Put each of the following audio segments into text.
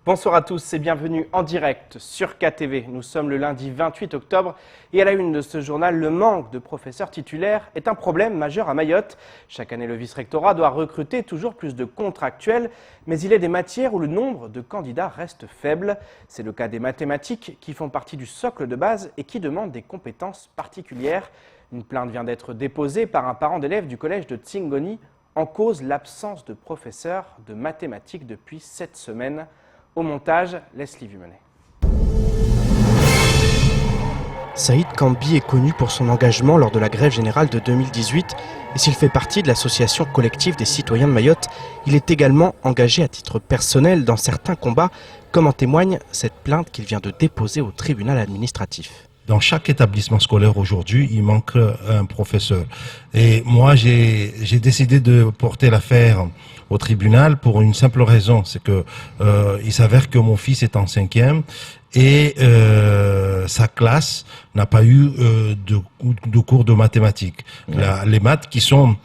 Bonsoir à tous et bienvenue en direct sur KTV. Nous sommes le lundi 28 octobre et à la une de ce journal, le manque de professeurs titulaires est un problème majeur à Mayotte. Chaque année, le vice-rectorat doit recruter toujours plus de contractuels, mais il est des matières où le nombre de candidats reste faible. C'est le cas des mathématiques qui font partie du socle de base et qui demandent des compétences particulières. Une plainte vient d'être déposée par un parent d'élève du collège de Tsingoni en cause l'absence de professeurs de mathématiques depuis 7 semaines. Au montage, Leslie Vumenet. Saïd Kambi est connu pour son engagement lors de la grève générale de 2018 et s'il fait partie de l'association collective des citoyens de Mayotte, il est également engagé à titre personnel dans certains combats, comme en témoigne cette plainte qu'il vient de déposer au tribunal administratif. Dans chaque établissement scolaire aujourd'hui, il manque un professeur. Et moi, j'ai décidé de porter l'affaire au tribunal pour une simple raison, c'est que il s'avère que mon fils est en 5e et sa classe n'a pas eu de cours de mathématiques. Les maths qui sont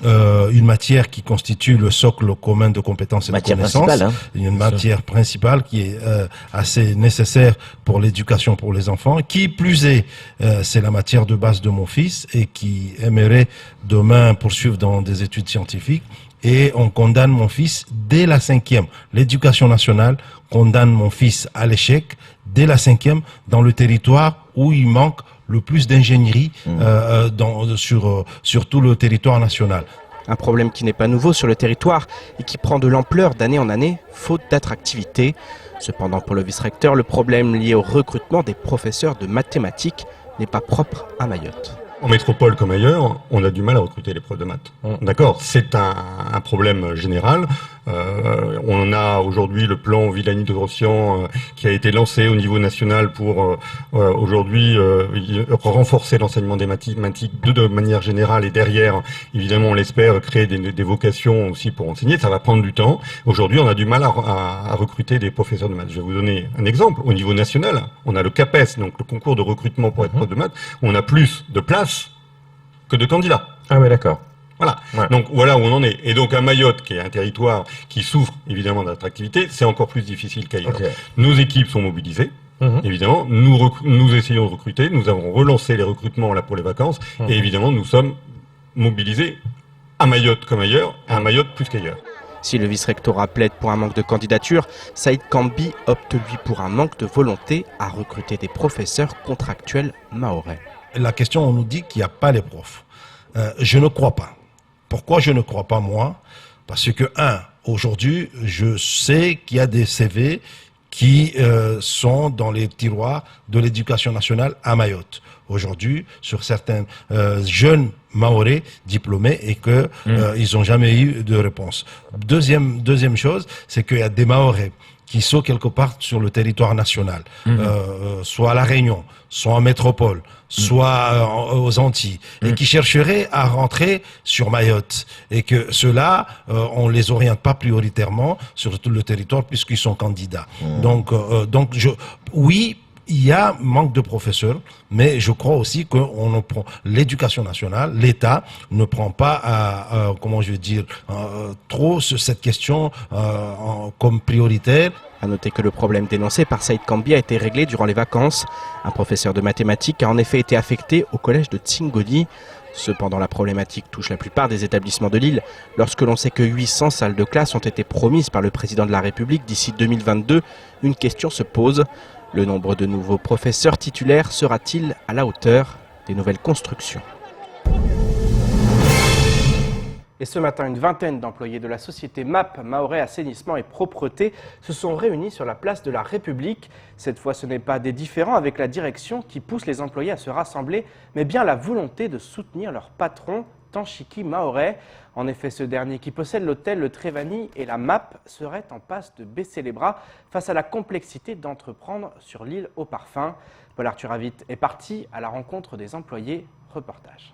une matière qui constitue le socle commun de compétences et de connaissances, une matière principale qui est assez nécessaire pour l'éducation pour les enfants. Qui plus est, c'est la matière de base de mon fils et qui aimerait demain poursuivre dans des études scientifiques. Et on condamne mon fils dès la 5e. L'éducation nationale condamne mon fils à l'échec dès la 5e dans le territoire où il manque le plus d'ingénierie sur tout le territoire national. Un problème qui n'est pas nouveau sur le territoire et qui prend de l'ampleur d'année en année, faute d'attractivité. Cependant, pour le vice-recteur, le problème lié au recrutement des professeurs de mathématiques n'est pas propre à Mayotte. En métropole comme ailleurs, on a du mal à recruter les profs de maths. D'accord, c'est un problème général. On a aujourd'hui le plan Villani de Rossian qui a été lancé au niveau national pour aujourd'hui renforcer l'enseignement des mathématiques de manière générale et derrière, évidemment, on l'espère, créer des vocations aussi pour enseigner. Ça va prendre du temps. Aujourd'hui, on a du mal à recruter des professeurs de maths. Je vais vous donner un exemple. Au niveau national, on a le CAPES, donc le concours de recrutement pour être prof de maths. On a plus de places que de candidats. Ah oui, d'accord. Voilà. Ouais. Donc voilà où on en est. Et donc à Mayotte, qui est un territoire qui souffre évidemment d'attractivité, c'est encore plus difficile qu'ailleurs. Okay. Nos équipes sont mobilisées. Évidemment, nous essayons de recruter. Nous avons relancé les recrutements là pour les vacances. Et évidemment, nous sommes mobilisés à Mayotte comme ailleurs, et à Mayotte plus qu'ailleurs. Si le vice-rectorat plaide pour un manque de candidature, Saïd Kambi opte lui pour un manque de volonté à recruter des professeurs contractuels mahorais. La question, on nous dit qu'il n'y a pas les profs. Je ne crois pas. Pourquoi je ne crois pas, moi? Parce que, aujourd'hui, je sais qu'il y a des CV qui sont dans les tiroirs de l'éducation nationale à Mayotte. Aujourd'hui, sur certains jeunes mahorais diplômés et que ils n'ont jamais eu de réponse. Deuxième chose, c'est qu'il y a des mahorais qui sont quelque part sur le territoire national, soit à La Réunion, soit en métropole, soit aux Antilles, et qui chercheraient à rentrer sur Mayotte, et que ceux-là, on les oriente pas prioritairement sur tout le territoire puisqu'ils sont candidats. Donc, oui, il y a manque de professeurs, mais je crois aussi que l'éducation nationale, l'État ne prend pas, trop cette question comme prioritaire. À noter que le problème dénoncé par Saïd Kambi a été réglé durant les vacances. Un professeur de mathématiques a en effet été affecté au collège de Tsingoni. Cependant, la problématique touche la plupart des établissements de l'île. Lorsque l'on sait que 800 salles de classe ont été promises par le président de la République d'ici 2022, une question se pose. Le nombre de nouveaux professeurs titulaires sera-t-il à la hauteur des nouvelles constructions ? Et ce matin, une vingtaine d'employés de la société MAP, Mahorais Assainissement et Propreté, se sont réunis sur la place de la République. Cette fois, ce n'est pas des différends avec la direction qui poussent les employés à se rassembler, mais bien la volonté de soutenir leur patron, Tanchiki Mahorais. En effet, ce dernier qui possède l'hôtel Le Trévani et la MAP serait en passe de baisser les bras face à la complexité d'entreprendre sur l'île au parfum. Paul-Arthur Avit est parti à la rencontre des employés. Reportage.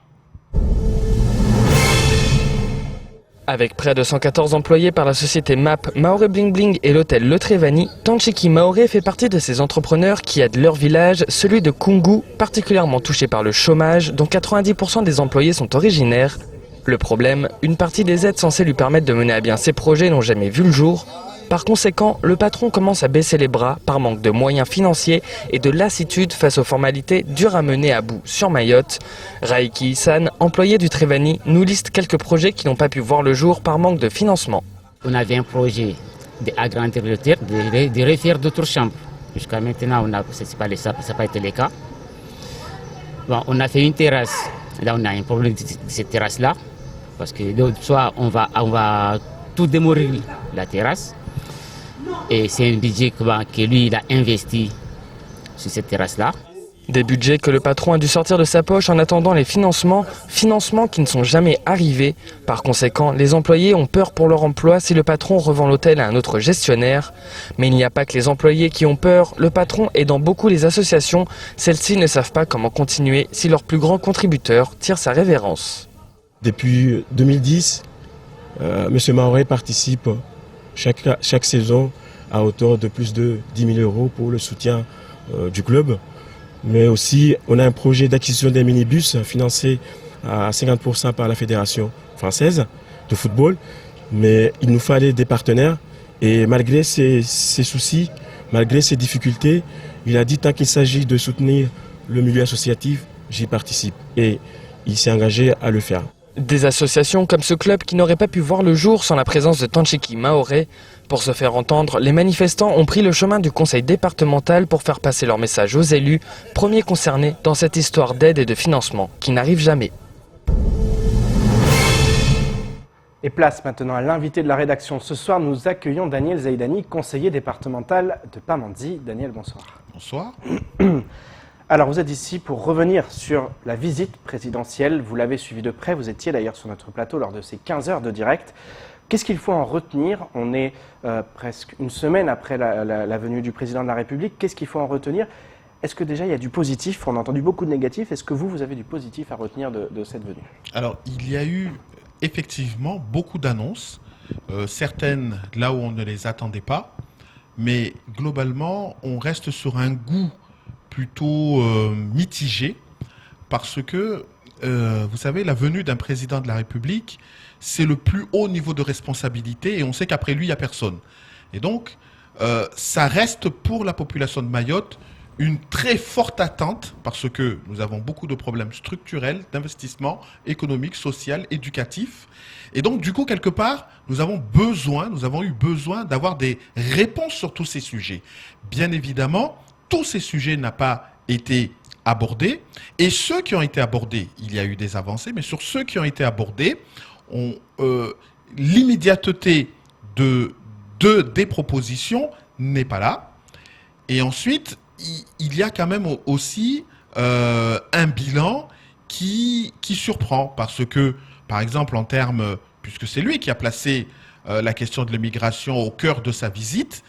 Avec près de 114 employés par la société MAP, Mahorais Bling Bling et l'hôtel Le Trévani, Tanchiki Mahorais fait partie de ces entrepreneurs qui aident leur village, celui de Kungu, particulièrement touché par le chômage, dont 90% des employés sont originaires. Le problème, une partie des aides censées lui permettre de mener à bien ses projets n'ont jamais vu le jour. Par conséquent, le patron commence à baisser les bras par manque de moyens financiers et de lassitude face aux formalités dures à mener à bout sur Mayotte. Raiki Issan, employé du Trévani, nous liste quelques projets qui n'ont pas pu voir le jour par manque de financement. On avait un projet d'agrandir le terre, de refaire d'autres chambres. Jusqu'à maintenant, ça n'a pas été le cas. Bon, on a fait une terrasse. Là, on a un problème de cette terrasse-là. Parce que soit on va tout démolir la terrasse. Et c'est un budget que lui, il a investi sur cette terrasse-là. Des budgets que le patron a dû sortir de sa poche en attendant les financements qui ne sont jamais arrivés. Par conséquent, les employés ont peur pour leur emploi si le patron revend l'hôtel à un autre gestionnaire. Mais il n'y a pas que les employés qui ont peur, le patron aidant beaucoup les associations. Celles-ci ne savent pas comment continuer si leur plus grand contributeur tire sa révérence. Depuis 2010, M. Maoré participe chaque saison à hauteur de plus de 10 000 € pour le soutien du club. Mais aussi, on a un projet d'acquisition des minibus financé à 50% par la Fédération française de football. Mais il nous fallait des partenaires. Et malgré ces soucis, malgré ces difficultés, il a dit tant qu'il s'agit de soutenir le milieu associatif, j'y participe. Et il s'est engagé à le faire. Des associations comme ce club qui n'aurait pas pu voir le jour sans la présence de Tanchiki Maoré. Pour se faire entendre, les manifestants ont pris le chemin du conseil départemental pour faire passer leur message aux élus, premiers concernés dans cette histoire d'aide et de financement qui n'arrive jamais. Et place maintenant à l'invité de la rédaction. Ce soir, nous accueillons Daniel Zaidani, conseiller départemental de Pamandzi. Daniel, bonsoir. Bonsoir. Alors, vous êtes ici pour revenir sur la visite présidentielle. Vous l'avez suivi de près. Vous étiez d'ailleurs sur notre plateau lors de ces 15 heures de direct. Qu'est-ce qu'il faut en retenir? On est presque une semaine après la venue du président de la République. Qu'est-ce qu'il faut en retenir? Est-ce que déjà il y a du positif? On a entendu beaucoup de négatifs. Est-ce que vous avez du positif à retenir de cette venue? Alors, il y a eu effectivement beaucoup d'annonces, certaines là où on ne les attendait pas, mais globalement, on reste sur un goût plutôt mitigé, parce que, vous savez, la venue d'un président de la République, c'est le plus haut niveau de responsabilité, et on sait qu'après lui, il n'y a personne. Et donc, ça reste pour la population de Mayotte une très forte attente, parce que nous avons beaucoup de problèmes structurels, d'investissement économique, social, éducatif. Et donc, du coup, quelque part, nous avons eu besoin d'avoir des réponses sur tous ces sujets. Bien évidemment, tous ces sujets n'ont pas été abordés. Et ceux qui ont été abordés, il y a eu des avancées, mais sur ceux qui ont été abordés, l'immédiateté des propositions n'est pas là. Et ensuite, il y a quand même aussi un bilan qui surprend, parce que, par exemple, en termes, puisque c'est lui qui a placé la question de l'immigration au cœur de sa visite,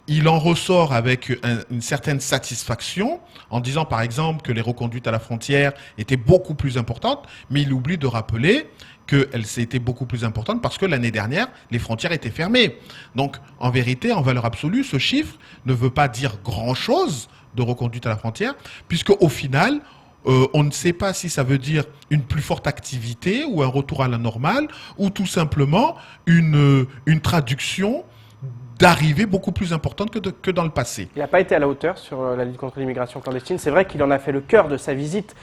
il en ressort avec une certaine satisfaction en disant, par exemple, que les reconduites à la frontière étaient beaucoup plus importantes, mais il oublie de rappeler qu'elles étaient beaucoup plus importantes parce que l'année dernière, les frontières étaient fermées. Donc, en vérité, en valeur absolue, ce chiffre ne veut pas dire grand-chose de reconduite à la frontière, puisque au final, on ne sait pas si ça veut dire une plus forte activité ou un retour à la normale, ou tout simplement une traduction d'arrivée beaucoup plus importante que dans le passé. Il n'a pas été à la hauteur sur la lutte contre l'immigration clandestine. C'est vrai qu'il en a fait le cœur de sa visite.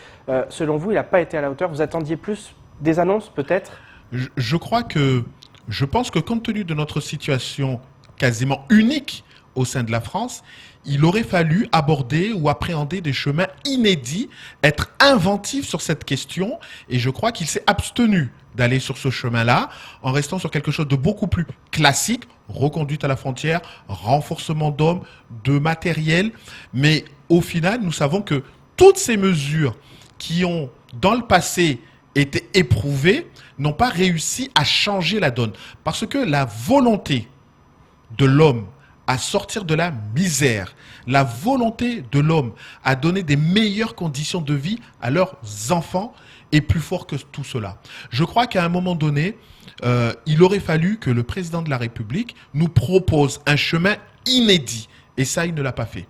Selon vous, il n'a pas été à la hauteur. Vous attendiez plus des annonces, peut-être? Je pense que compte tenu de notre situation quasiment unique au sein de la France, il aurait fallu aborder ou appréhender des chemins inédits, être inventif sur cette question, et je crois qu'il s'est abstenu d'aller sur ce chemin-là, en restant sur quelque chose de beaucoup plus classique, reconduite à la frontière, renforcement d'hommes, de matériel, mais au final, nous savons que toutes ces mesures qui ont, dans le passé, été éprouvées, n'ont pas réussi à changer la donne, parce que la volonté de l'homme à sortir de la misère, la volonté de l'homme à donner des meilleures conditions de vie à leurs enfants est plus fort que tout cela. Je crois qu'à un moment donné, il aurait fallu que le président de la République nous propose un chemin inédit. Et ça, il ne l'a pas fait.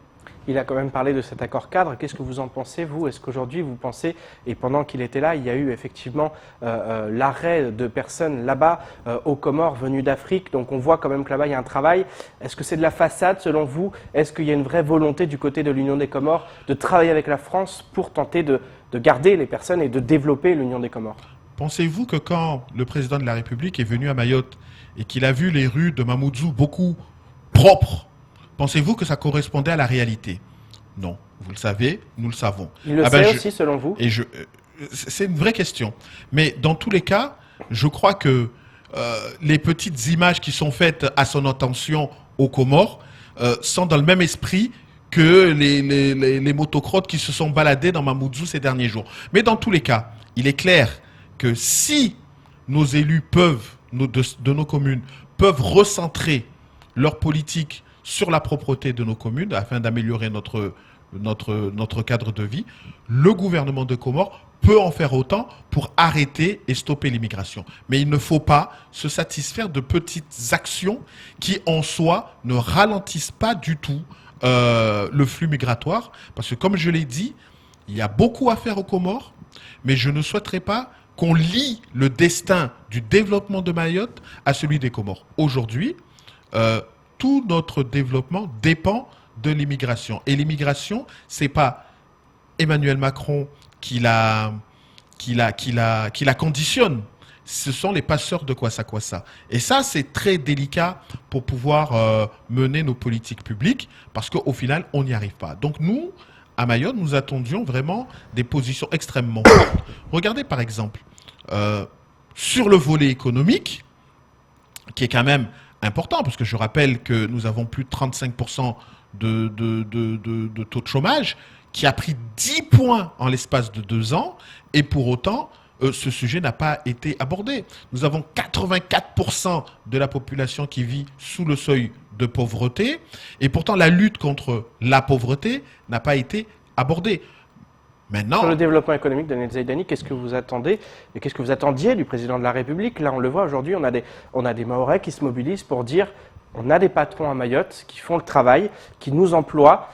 Il a quand même parlé de cet accord cadre. Qu'est-ce que vous en pensez, vous? Est-ce qu'aujourd'hui, vous pensez, et pendant qu'il était là, il y a eu effectivement l'arrêt de personnes là-bas, aux Comores, venues d'Afrique. Donc on voit quand même que là-bas, il y a un travail. Est-ce que c'est de la façade, selon vous? Est-ce qu'il y a une vraie volonté du côté de l'Union des Comores de travailler avec la France pour tenter de garder les personnes et de développer l'Union des Comores? Pensez-vous que quand le président de la République est venu à Mayotte et qu'il a vu les rues de Mamoudzou beaucoup propres, pensez-vous que ça correspondait à la réalité? Non. Vous le savez, nous le savons. Il le sait aussi, selon vous? C'est une vraie question. Mais dans tous les cas, je crois que les petites images qui sont faites à son attention aux Comores sont dans le même esprit que les motocrottes qui se sont baladés dans Mamoudzou ces derniers jours. Mais dans tous les cas, il est clair que si nos élus de nos communes peuvent recentrer leur politique sur la propreté de nos communes afin d'améliorer notre cadre de vie, le gouvernement de Comores peut en faire autant pour arrêter et stopper l'immigration. Mais il ne faut pas se satisfaire de petites actions qui, en soi, ne ralentissent pas du tout le flux migratoire. Parce que, comme je l'ai dit, il y a beaucoup à faire aux Comores, mais je ne souhaiterais pas qu'on lie le destin du développement de Mayotte à celui des Comores. Aujourd'hui, tout notre développement dépend de l'immigration. Et l'immigration, c'est pas Emmanuel Macron qui la conditionne. Ce sont les passeurs de Kwassa. Et ça, c'est très délicat pour pouvoir mener nos politiques publiques parce qu'au final, on n'y arrive pas. Donc nous, à Mayotte, nous attendions vraiment des positions extrêmement fortes. Regardez par exemple, sur le volet économique, qui est quand même important, parce que je rappelle que nous avons plus de 35% de taux de chômage, qui a pris 10 points en l'espace de 2 ans, et pour autant, ce sujet n'a pas été abordé. Nous avons 84% de la population qui vit sous le seuil de pauvreté, et pourtant la lutte contre la pauvreté n'a pas été abordée. Maintenant, sur le développement économique, Daniel Zaidani, qu'est-ce que vous attendez et qu'est-ce que vous attendiez du président de la République? Là, on le voit aujourd'hui, on a des Mahorais qui se mobilisent pour dire on a des patrons à Mayotte qui font le travail, qui nous emploient,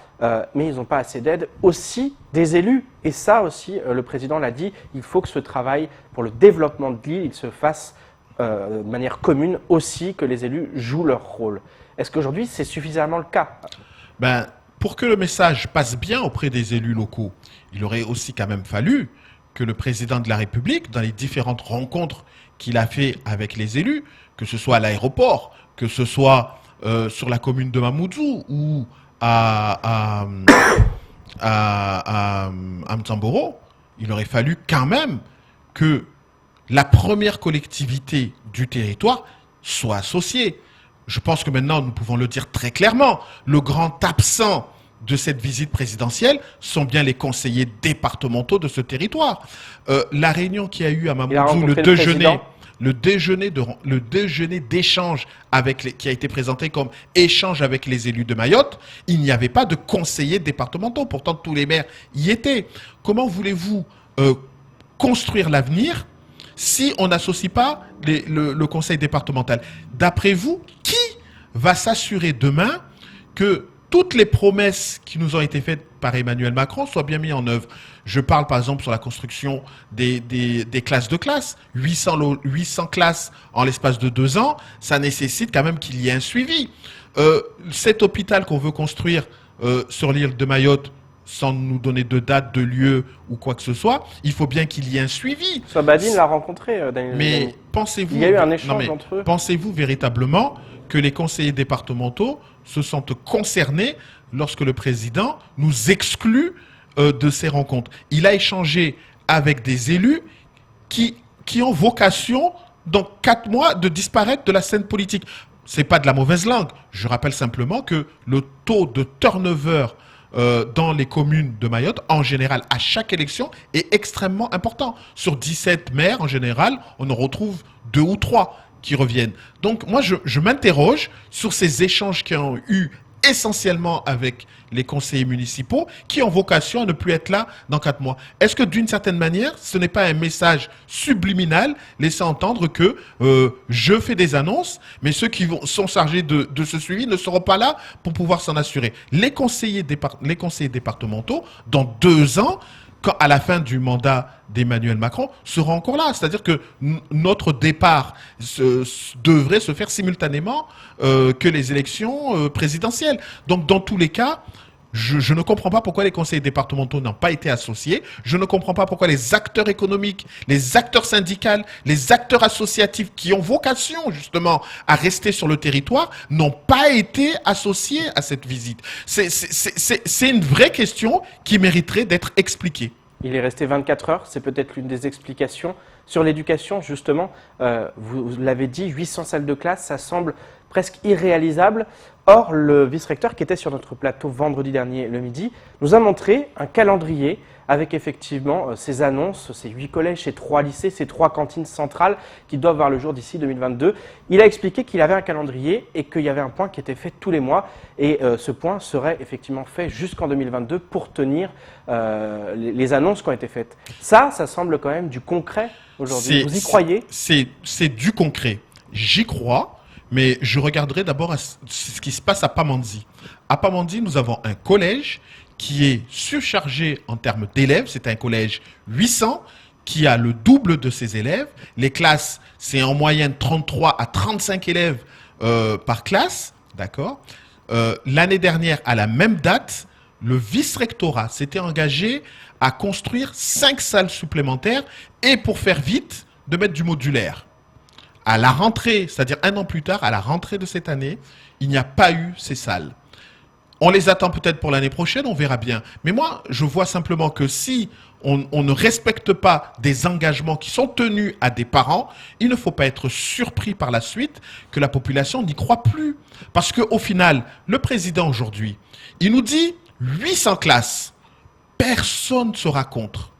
mais ils n'ont pas assez d'aide. Aussi des élus. Et ça aussi, le président l'a dit, il faut que ce travail pour le développement de l'île, il se fasse de manière commune aussi, que les élus jouent leur rôle. Est-ce qu'aujourd'hui, c'est suffisamment le cas? Pour que le message passe bien auprès des élus locaux, il aurait aussi quand même fallu que le président de la République, dans les différentes rencontres qu'il a fait avec les élus, que ce soit à l'aéroport, que ce soit sur la commune de Mamoudzou ou à Mtamboro, il aurait fallu quand même que la première collectivité du territoire soit associée. Je pense que maintenant, nous pouvons le dire très clairement, le grand absent de cette visite présidentielle sont bien les conseillers départementaux de ce territoire. La réunion qu'il y a eu à Mamoudzou, le déjeuner d'échange qui a été présenté comme échange avec les élus de Mayotte, il n'y avait pas de conseillers départementaux. Pourtant, tous les maires y étaient. Comment voulez-vous construire l'avenir si on n'associe pas le conseil départemental? D'après vous, qui va s'assurer demain que toutes les promesses qui nous ont été faites par Emmanuel Macron soient bien mises en œuvre? Je parle par exemple sur la construction des classes de classe. 800 classes en l'espace de 2 ans, ça nécessite quand même qu'il y ait un suivi. Cet hôpital qu'on veut construire sur l'île de Mayotte, sans nous donner de date, de lieu ou quoi que ce soit, il faut bien qu'il y ait un suivi. Badine l'a rencontré, Daniel. Mais pensez-vous... Il y a eu un échange entre eux. Pensez-vous véritablement que les conseillers départementaux se sentent concernés lorsque le président nous exclut de ces rencontres? Il a échangé avec des élus qui ont vocation, dans 4 mois, de disparaître de la scène politique. C'est pas de la mauvaise langue. Je rappelle simplement que le taux de turnover dans les communes de Mayotte, en général, à chaque élection, est extrêmement important. Sur 17 maires, en général, on en retrouve 2 ou 3 qui reviennent. Donc, moi, je m'interroge sur ces échanges qui ont eu essentiellement avec les conseillers municipaux qui ont vocation à ne plus être là dans 4 mois. Est-ce que d'une certaine manière, ce n'est pas un message subliminal laissant entendre que je fais des annonces, mais ceux qui sont chargés de ce suivi ne seront pas là pour pouvoir s'en assurer. Les conseillers départementaux, dans 2 ans, à la fin du mandat d'Emmanuel Macron, seront encore là. C'est-à-dire que notre départ devrait se faire simultanément que les élections présidentielles. Donc, dans tous les cas, je ne comprends pas pourquoi les conseillers départementaux n'ont pas été associés. Je ne comprends pas pourquoi les acteurs économiques, les acteurs syndicaux, les acteurs associatifs qui ont vocation justement à rester sur le territoire n'ont pas été associés à cette visite. C'est une vraie question qui mériterait d'être expliquée. Il est resté 24 heures, c'est peut-être l'une des explications. Sur l'éducation, justement, vous l'avez dit, 800 salles de classe, ça semble presque irréalisable. Or, le vice-recteur qui était sur notre plateau vendredi dernier, le midi, nous a montré un calendrier avec effectivement ces annonces, ces 8 collèges, ces 3 lycées, ces 3 cantines centrales qui doivent voir le jour d'ici 2022. Il a expliqué qu'il avait un calendrier et qu'il y avait un point qui était fait tous les mois. Et ce point serait effectivement fait jusqu'en 2022 pour tenir les annonces qui ont été faites. Ça semble quand même du concret aujourd'hui. Vous y croyez ? C'est du concret. J'y crois. Mais je regarderai d'abord ce qui se passe à Pamandzi. À Pamandzi, nous avons un collège qui est surchargé en termes d'élèves. C'est un collège 800 qui a le double de ses élèves. Les classes, c'est en moyenne 33 à 35 élèves par classe. D'accord. L'année dernière, à la même date, le vice-rectorat s'était engagé à construire 5 salles supplémentaires et, pour faire vite, de mettre du modulaire. À la rentrée, c'est-à-dire 1 an plus tard, à la rentrée de cette année, il n'y a pas eu ces salles. On les attend peut-être pour l'année prochaine, on verra bien. Mais moi, je vois simplement que si on ne respecte pas des engagements qui sont tenus à des parents, il ne faut pas être surpris par la suite que la population n'y croit plus. Parce qu'au final, le président aujourd'hui, il nous dit 800 classes. Personne ne sera contre.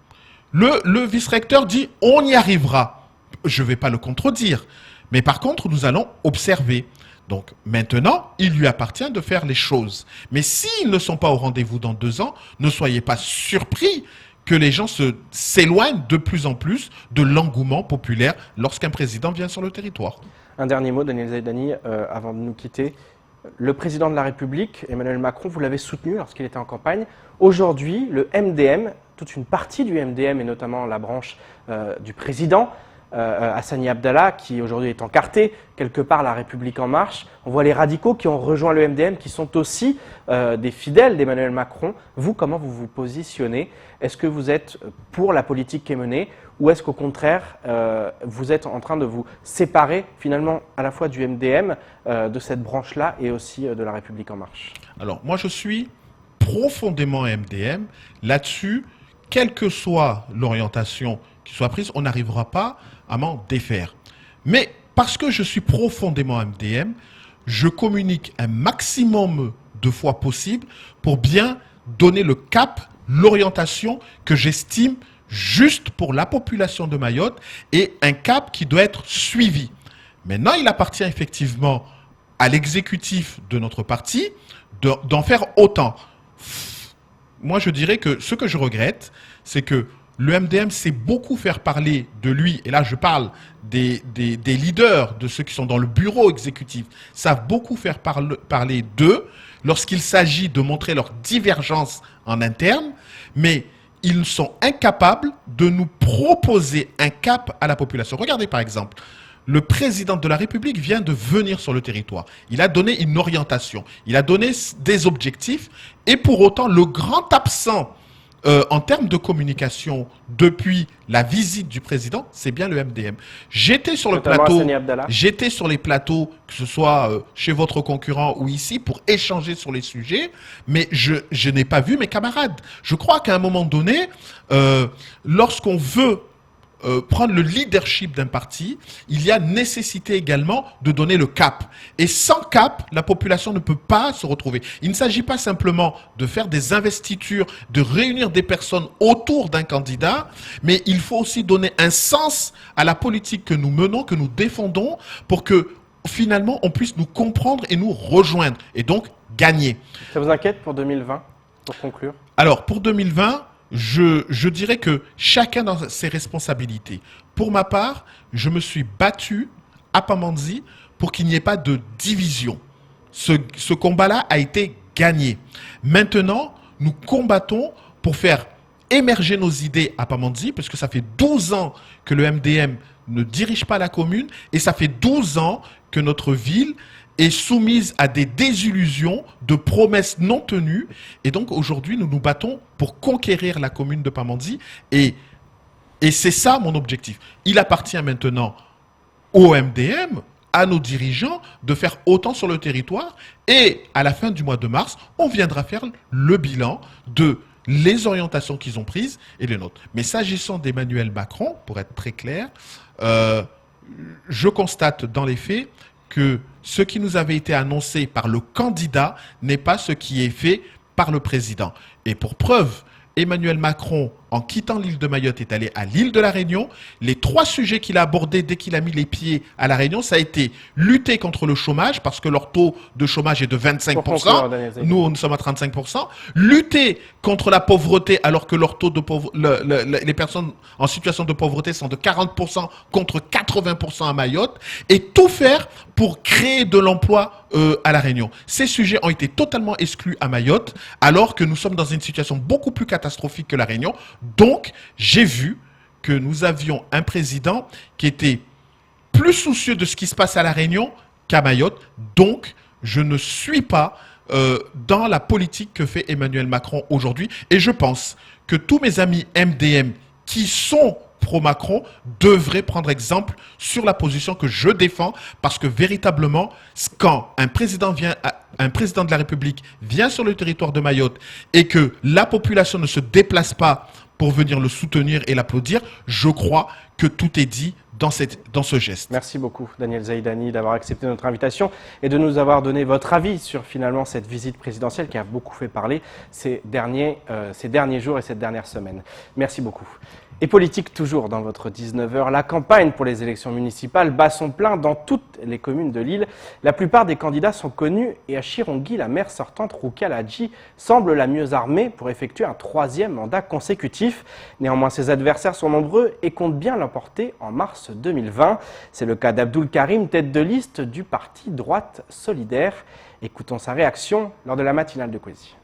Le vice-recteur dit on y arrivera. Je ne vais pas le contredire. Mais par contre, nous allons observer. Donc maintenant, il lui appartient de faire les choses. Mais s'ils ne sont pas au rendez-vous dans 2 ans, ne soyez pas surpris que les gens s'éloignent de plus en plus de l'engouement populaire lorsqu'un président vient sur le territoire. Un dernier mot, Daniel Zaidani, avant de nous quitter. Le président de la République, Emmanuel Macron, vous l'avez soutenu lorsqu'il était en campagne. Aujourd'hui, le MDM, toute une partie du MDM, et notamment la branche du président, Hassani Abdallah, qui aujourd'hui est encarté quelque part La République En Marche. On voit les radicaux qui ont rejoint le MDM, qui sont aussi des fidèles d'Emmanuel Macron. Vous, comment vous vous positionnez ? Est-ce que vous êtes pour la politique qui est menée ou est-ce qu'au contraire, vous êtes en train de vous séparer finalement à la fois du MDM, de cette branche-là et aussi de La République En Marche ? Alors, moi je suis profondément MDM. Là-dessus, quelle que soit l'orientation qui soit prise, on n'arrivera pas à m'en défaire. Mais parce que je suis profondément MDM, je communique un maximum de fois possible pour bien donner le cap, l'orientation que j'estime juste pour la population de Mayotte et un cap qui doit être suivi. Maintenant, il appartient effectivement à l'exécutif de notre parti d'en faire autant. Moi, je dirais que ce que je regrette, c'est que le MDM sait beaucoup faire parler de lui, et là je parle des leaders, de ceux qui sont dans le bureau exécutif, savent beaucoup faire parler d'eux lorsqu'il s'agit de montrer leur divergence en interne, mais ils sont incapables de nous proposer un cap à la population. Regardez par exemple, le président de la République vient de venir sur le territoire. Il a donné une orientation, il a donné des objectifs, et pour autant le grand absent en termes de communication, depuis la visite du président, c'est bien le MDM. J'étais sur les plateaux, que ce soit chez votre concurrent ou ici, pour échanger sur les sujets, mais je n'ai pas vu mes camarades. Je crois qu'à un moment donné, lorsqu'on veut prendre le leadership d'un parti, il y a nécessité également de donner le cap. Et sans cap, la population ne peut pas se retrouver. Il ne s'agit pas simplement de faire des investitures, de réunir des personnes autour d'un candidat, mais il faut aussi donner un sens à la politique que nous menons, que nous défendons, pour que finalement on puisse nous comprendre et nous rejoindre et donc gagner. Ça vous inquiète pour 2020, pour conclure? Alors pour 2020, je dirais que chacun dans ses responsabilités. Pour ma part, je me suis battu à Pamandzi pour qu'il n'y ait pas de division. Ce combat-là a été gagné. Maintenant, nous combattons pour faire émerger nos idées à Pamandzi, parce que ça fait 12 ans que le MDM ne dirige pas la commune, et ça fait 12 ans que notre ville est soumise à des désillusions, de promesses non tenues, et donc aujourd'hui nous nous battons pour conquérir la commune de Pamandzi, et c'est ça mon objectif. Il appartient maintenant au MDM, à nos dirigeants, de faire autant sur le territoire, et à la fin du mois de mars, on viendra faire le bilan de les orientations qu'ils ont prises et les nôtres. Mais s'agissant d'Emmanuel Macron, pour être très clair, je constate dans les faits que ce qui nous avait été annoncé par le candidat n'est pas ce qui est fait par le président. Et pour preuve, Emmanuel Macron, en quittant l'île de Mayotte, est allé à l'île de la Réunion. Les 3 sujets qu'il a abordés dès qu'il a mis les pieds à la Réunion, ça a été lutter contre le chômage, parce que leur taux de chômage est de 25%. Nous sommes à 35%. Lutter contre la pauvreté, alors que leur taux de les personnes en situation de pauvreté sont de 40% contre 80% à Mayotte. Et tout faire pour créer de l'emploi à la Réunion. Ces sujets ont été totalement exclus à Mayotte, alors que nous sommes dans une situation beaucoup plus catastrophique que la Réunion. Donc, j'ai vu que nous avions un président qui était plus soucieux de ce qui se passe à La Réunion qu'à Mayotte. Donc, je ne suis pas dans la politique que fait Emmanuel Macron aujourd'hui. Et je pense que tous mes amis MDM qui sont pro-Macron devraient prendre exemple sur la position que je défends, parce que véritablement, quand un président de la République vient sur le territoire de Mayotte et que la population ne se déplace pas pour venir le soutenir et l'applaudir, je crois que tout est dit dans ce geste. Merci beaucoup Daniel Zaïdani d'avoir accepté notre invitation et de nous avoir donné votre avis sur finalement cette visite présidentielle qui a beaucoup fait parler ces derniers jours et cette dernière semaine. Merci beaucoup. Et politique toujours dans votre 19h, la campagne pour les élections municipales bat son plein dans toutes les communes de l'île. La plupart des candidats sont connus et à Chirongui, la maire sortante Roukia Ladji semble la mieux armée pour effectuer un 3e mandat consécutif. Néanmoins, ses adversaires sont nombreux et comptent bien l'emporter en mars 2020. C'est le cas d'Abdoul Karim, tête de liste du parti Droite Solidaire. Écoutons sa réaction lors de la matinale de Kwesi.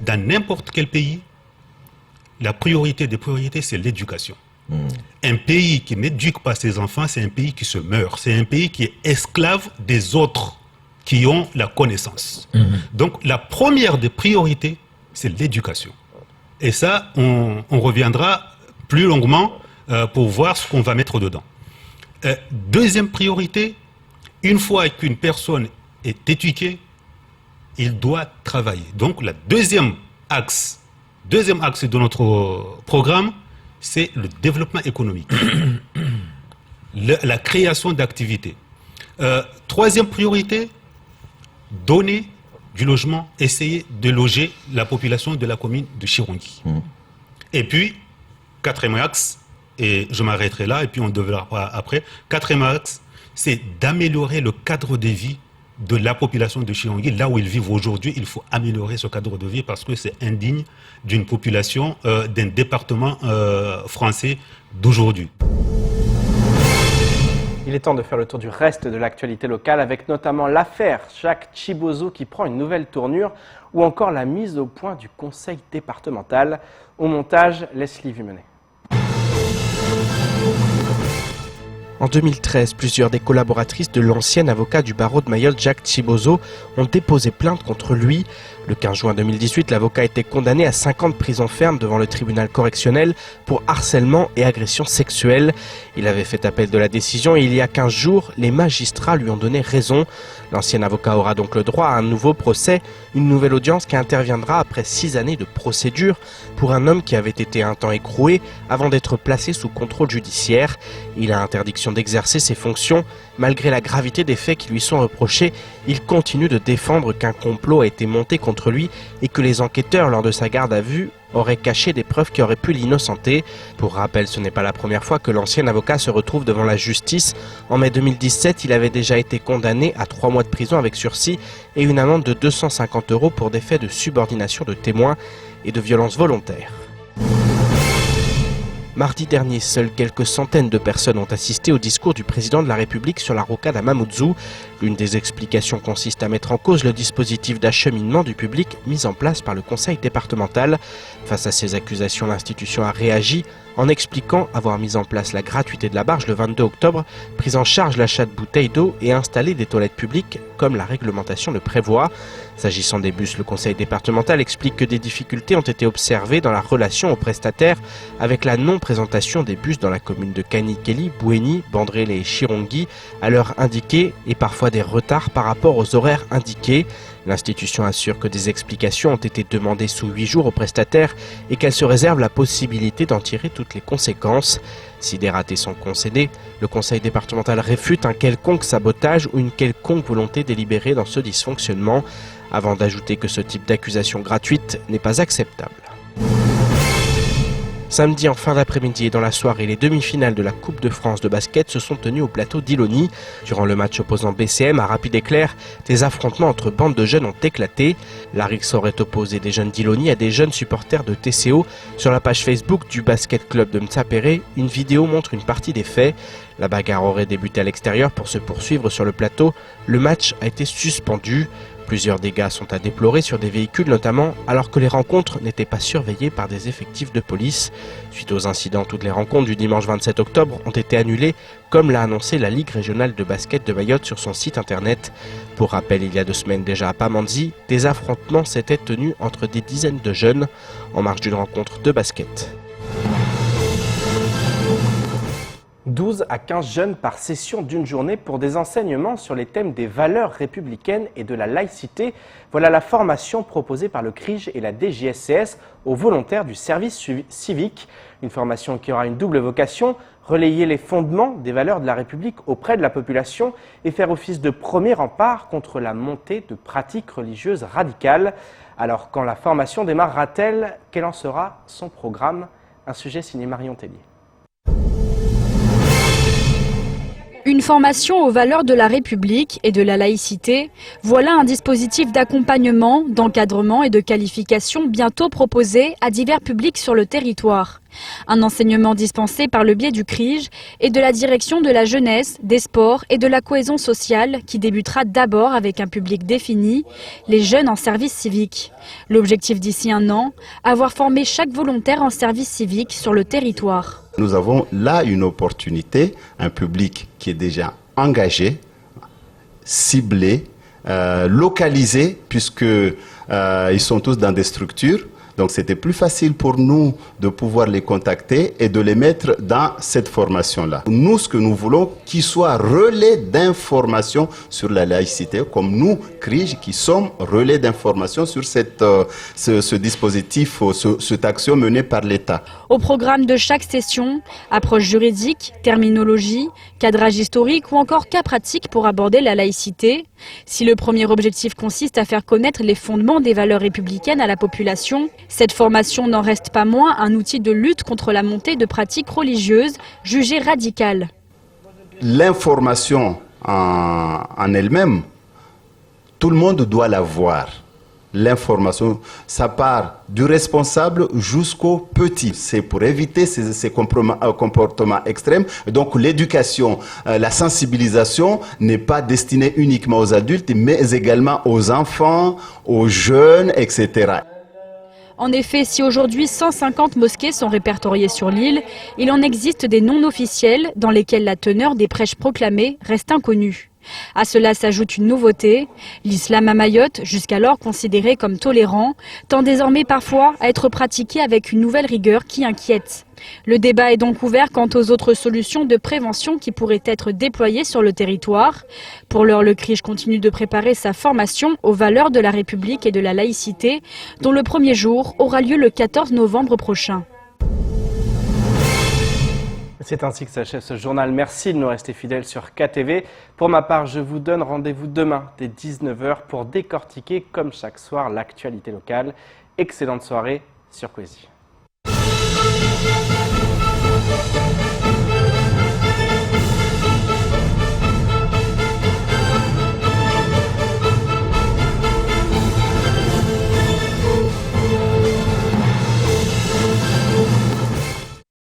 Dans n'importe quel pays, la priorité des priorités, c'est l'éducation. Un pays qui n'éduque pas ses enfants, c'est un pays qui se meurt. C'est un pays qui est esclave des autres qui ont la connaissance. Donc, la première des priorités, c'est l'éducation. Et ça, on reviendra plus longuement pour voir ce qu'on va mettre dedans. Deuxième priorité, une fois qu'une personne est éduquée, il doit travailler. Donc, le deuxième axe de notre programme, c'est le développement économique, la création d'activités. Troisième priorité, donner du logement, essayer de loger la population de la commune de Chirongui. Et puis, quatrième axe, et je m'arrêterai là, et puis on développera après, quatrième axe, c'est d'améliorer le cadre de vie de la population de Chirongui, là où ils vivent aujourd'hui. Il faut améliorer ce cadre de vie parce que c'est indigne d'une population, d'un département français d'aujourd'hui. Il est temps de faire le tour du reste de l'actualité locale avec notamment l'affaire Jacques Chibozo qui prend une nouvelle tournure ou encore la mise au point du conseil départemental. Au montage, Leslie Vumenet. En 2013, plusieurs des collaboratrices de l'ancien avocat du barreau de Mayotte, Jacques Chibozo, ont déposé plainte contre lui. Le 15 juin 2018, l'avocat a été condamné à 5 ans de prison ferme devant le tribunal correctionnel pour harcèlement et agression sexuelle. Il avait fait appel de la décision et il y a 15 jours, les magistrats lui ont donné raison. L'ancien avocat aura donc le droit à un nouveau procès, une nouvelle audience qui interviendra après 6 années de procédure pour un homme qui avait été un temps écroué avant d'être placé sous contrôle judiciaire. Il a interdiction d'exercer ses fonctions. Malgré la gravité des faits qui lui sont reprochés, il continue de défendre qu'un complot a été monté contre lui et que les enquêteurs, lors de sa garde à vue, aurait caché des preuves qui auraient pu l'innocenter. Pour rappel, ce n'est pas la première fois que l'ancien avocat se retrouve devant la justice. En mai 2017, il avait déjà été condamné à 3 mois de prison avec sursis et une amende de 250 € pour des faits de subordination de témoins et de violence volontaire. Mardi dernier, seules quelques centaines de personnes ont assisté au discours du président de la République sur la rocade à Mamoudzou. L'une des explications consiste à mettre en cause le dispositif d'acheminement du public mis en place par le conseil départemental. Face à ces accusations, l'institution a réagi en expliquant avoir mis en place la gratuité de la barge le 22 octobre, pris en charge l'achat de bouteilles d'eau et installé des toilettes publiques comme la réglementation le prévoit. S'agissant des bus, le conseil départemental explique que des difficultés ont été observées dans la relation aux prestataires avec la non-présentation des bus dans la commune de Kanikeli, Bouéni, Bandrélé et Chirongui à l'heure indiquée et parfois des retards par rapport aux horaires indiqués. L'institution assure que des explications ont été demandées sous 8 jours aux prestataires et qu'elle se réserve la possibilité d'en tirer toutes les conséquences. Si des ratés sont concédés, le conseil départemental réfute un quelconque sabotage ou une quelconque volonté délibérée dans ce dysfonctionnement, avant d'ajouter que ce type d'accusation gratuite n'est pas acceptable. Samedi en fin d'après-midi et dans la soirée, les demi-finales de la Coupe de France de basket se sont tenues au plateau d'Iloni. Durant le match opposant BCM à Rapide Éclair, des affrontements entre bandes de jeunes ont éclaté. La rixe aurait opposé des jeunes d'Iloni à des jeunes supporters de TCO. Sur la page Facebook du basket club de Mtsapéré, une vidéo montre une partie des faits. La bagarre aurait débuté à l'extérieur pour se poursuivre sur le plateau. Le match a été suspendu. Plusieurs dégâts sont à déplorer sur des véhicules notamment, alors que les rencontres n'étaient pas surveillées par des effectifs de police. Suite aux incidents, toutes les rencontres du dimanche 27 octobre ont été annulées, comme l'a annoncé la Ligue régionale de basket de Mayotte sur son site internet. Pour rappel, il y a 2 semaines déjà à Pamandzi, des affrontements s'étaient tenus entre des dizaines de jeunes en marge d'une rencontre de basket. 12 à 15 jeunes par session d'une journée pour des enseignements sur les thèmes des valeurs républicaines et de la laïcité. Voilà la formation proposée par le CRIJ et la DGSCS aux volontaires du service civique. Une formation qui aura une double vocation, relayer les fondements des valeurs de la République auprès de la population et faire office de premier rempart contre la montée de pratiques religieuses radicales. Alors quand la formation démarrera-t-elle? Quel en sera son programme? Un sujet signé Marion Tellier. Une formation aux valeurs de la République et de la laïcité, voilà un dispositif d'accompagnement, d'encadrement et de qualification bientôt proposé à divers publics sur le territoire. Un enseignement dispensé par le biais du CRIJ et de la direction de la jeunesse, des sports et de la cohésion sociale qui débutera d'abord avec un public défini, les jeunes en service civique. L'objectif d'ici 1 an, avoir formé chaque volontaire en service civique sur le territoire. Nous avons là une opportunité, un public qui est déjà engagé, ciblé, localisé, puisque ils sont tous dans des structures. Donc c'était plus facile pour nous de pouvoir les contacter et de les mettre dans cette formation-là. Nous, ce que nous voulons, qu'ils soient relais d'information sur la laïcité, comme nous, CRIJ, qui sommes relais d'information sur ce dispositif, cette action menée par l'État. Au programme de chaque session, approche juridique, terminologie, cadrage historique ou encore cas pratique pour aborder la laïcité. Si le premier objectif consiste à faire connaître les fondements des valeurs républicaines à la population, cette formation n'en reste pas moins un outil de lutte contre la montée de pratiques religieuses jugées radicales. L'information en elle-même, tout le monde doit la voir. L'information, ça part du responsable jusqu'au petit. C'est pour éviter ces comportements extrêmes. Donc l'éducation, la sensibilisation n'est pas destinée uniquement aux adultes, mais également aux enfants, aux jeunes, etc. En effet, si aujourd'hui 150 mosquées sont répertoriées sur l'île, il en existe des non officielles dans lesquelles la teneur des prêches proclamées reste inconnue. À cela s'ajoute une nouveauté, l'islam à Mayotte, jusqu'alors considéré comme tolérant, tend désormais parfois à être pratiqué avec une nouvelle rigueur qui inquiète. Le débat est donc ouvert quant aux autres solutions de prévention qui pourraient être déployées sur le territoire. Pour l'heure, le CRIJ continue de préparer sa formation aux valeurs de la République et de la laïcité, dont le premier jour aura lieu le 14 novembre prochain. C'est ainsi que s'achève ce journal. Merci de nous rester fidèles sur KTV. Pour ma part, je vous donne rendez-vous demain dès 19 h pour décortiquer, comme chaque soir, l'actualité locale. Excellente soirée sur Coésie.